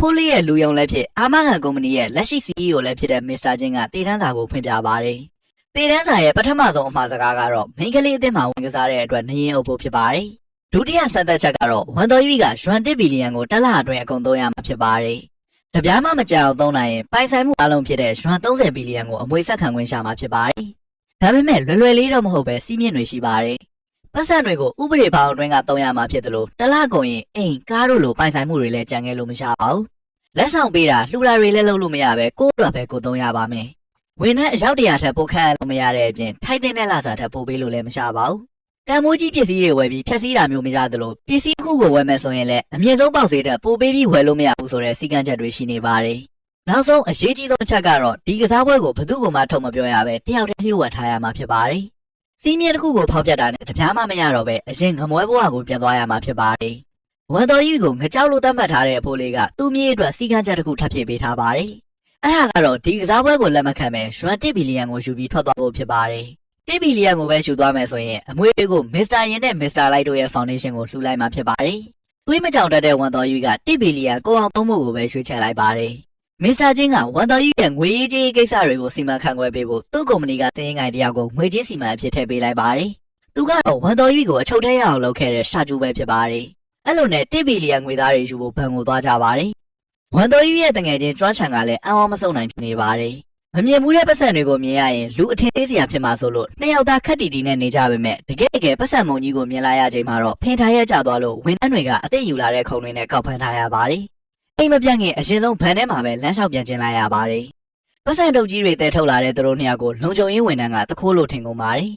ဖိုးလေးရဲ့လူယုံလည်းဖြစ်အာမခံကုမ္ပဏီရဲ့လက်ရှိ CEO လည်းဖြစ်တဲ့မစ္စတာချင်းကတေတန်းစာကိုဖွင့်ပြပါတယ်။တေတန်းစာရဲ့ပထမဆုံးအမှားစကားကတော့မိန်းကလေးအသင်းမှာဝင်ကစားတဲ့အတွက်နှရင်အုပ်ဖို့ဖြစ်ပါတယ်။ဒုတိယဆက်သက်ချက်ကတော့ဝန်တော်ကြီးကရွှန်1ဘီလီယံကိုတစ်လအတွင်းအကုန်သုံးရမှာဖြစ်ပါတယ်။တပြားမှမကြောက်သုံးနိုင်ရင်ပိုင်ဆိုင်မှုအလုံးဖြစ်တဲ့ရွှန်30ဘီလီယံကိုအမွေဆက်ခံခွင့်ရှာမှာဖြစ်ပါတယ်။ဒါပေမဲ့လွယ်လေးတော့မဟုတ်ပဲစီးမြင့်တွေရှိပါတယ်။ပတ်စံတွေကိုဥပဒေဘောင်အတွင်းကသုံးရမှာဖြစ်တယ်လို့တစ်လကုန်ရင်အိမ်ကားတို့လိုပိုင်ဆိုင်မှုတွေလည်းကြံခဲ့လို့မရှာပါဘူး။လက်ဆောင်ပေးတာလှူတာတွေလည်းလုပ်လို့မရပဲကိုယ့်အတွက်ပဲကိုသုံးရပါမယ်။ဝန်ထမ်းအယောက်100ထက်ပိုခန့်လို့မရတဲ့အပြင်ထိုက်တဲ့နဲ့လစာထက်ပိုပေးလို့လည်းမရှာပါဘူး။တန်မိုးကြီးပစ္စည်းတွေဝယ်ပြီးဖျက်ဆီးတာမျိုးမရသလိုပစ္စည်းတစ်ခုကိုဝယ်မယ်ဆိုရင်လည်းအမြင့်ဆုံးပေါက်ဈေးတက်ပိုပေးပြီးဝယ်လို့မရဘူးဆိုတဲ့စည်းကမ်းချက်တွေရှိနေပါတယ်။နောက်ဆုံးအရေးကြီးဆုံးအချက်ကတော့ဒီကစားပွဲကိုဘယ်သူမှထုတ်မပြောရပဲတယောက်တည်းလျှို့ဝှက်ထားရမှာဖြစ်ပါတယ်။စီးမြင့်တစ်ခုကိုဖောက်ပြတာနဲ့တပြားမှမရတော့ပဲအရင်ငမွဲဘဝကိုပြန်သွားရမှာဖြစ်ပါတယ်။ဝန်တော်ကြီးကိုငကြောက်လို့တတ်မှတ်ထားတဲ့အဖိုးလေးကသူ့မြေအတွက်စီကံချက်တစ်ခုထပ်ဖြည့်ပေးထားပါတယ်။အဲ့ဒါကတော့ဒီကစားပွဲကိုလက်မခံမဲ့ရွှန်1ဘီလီယံကိုယူပြီးထွက်သွားဖို့ဖြစ်ပါတယ်။1ဘီလီယံကိုပဲယူသွားမယ်ဆိုရင်အမွေကိုမစ္စတာယင်နဲ့မစ္စတာလိုက်တို့ရဲ့ဖောင်ဒေးရှင်းကိုလှူလိုက်မှာဖြစ်ပါတယ်။သွေးမကြောင်တတ်တဲ့ဝန်တော်ကြီးက1ဘီလီယံကိုအောင်သုံးဖို့ကိုပဲရွှေ့ချလိုက်ပါတယ်။မစ္စတာချင်းကဝန်တော်ကြီးရဲ့ငွေရေးကြေးကိစ္စတွေကိုစီမံခန့်ခွဲပေးဖို့သူ့ကုမ္ပဏီကစည်ရင်ငိုင်တယောက်ကိုငွေချင်းစီမံအဖြစ်ထည့်ပေးလိုက်ပါတယ်။သူကတော့ဝန်တော်ကြီးကိုအချုပ်ထဲရအောင်လုပ်ခဲ့တဲ့ရှာကျူပဲဖြစ်ပါတယ်။အဲ့လိုနဲ့1ဘီလီယံငွေသားတွေယူဖို့ဘဏ်ကိုသွားကြပါတယ်။ဝန်တော်ကြီးရဲ့တငယ်ချင်းကျွမ်းချန်ကလည်းအံ့ဩမဆုံးနိုင်ဖြစ်နေပါတယ်။မမြင်ဘူးတဲ့ပတ်စံတွေကိုမြင်ရရင်လူအထင်သေးစရာဖြစ်မှာဆိုလို့နှစ်ယောက်သားခက်တီတီနဲ့နေကြပေမဲ့တကယ်ပတ်စံမုံကြီးကိုမြင်လာရချိန်မှာတော့ဖင်ထားရကြသွားလို့ဝန်ထမ်းတွေကအသိယူလာတဲ့ခုံတွေနဲ့ကောက်ဖမ်းထားရပါတယ်။အိမ်မပြတ်ခင်အရင်ဆုံးဘဏ်ထဲမှာပဲလမ်းလျှောက်ပြန်ကျင်လိုက်ရပါတယ်။ပတ်စံတုပ်ကြီးတွေတဲထုတ်လာတဲ့သူတို့နှစ်ယောက်ကိုလုံခြုံရေးဝန်ထမ်းကတခိုးလို့ထင်ကုန်ပါတယ်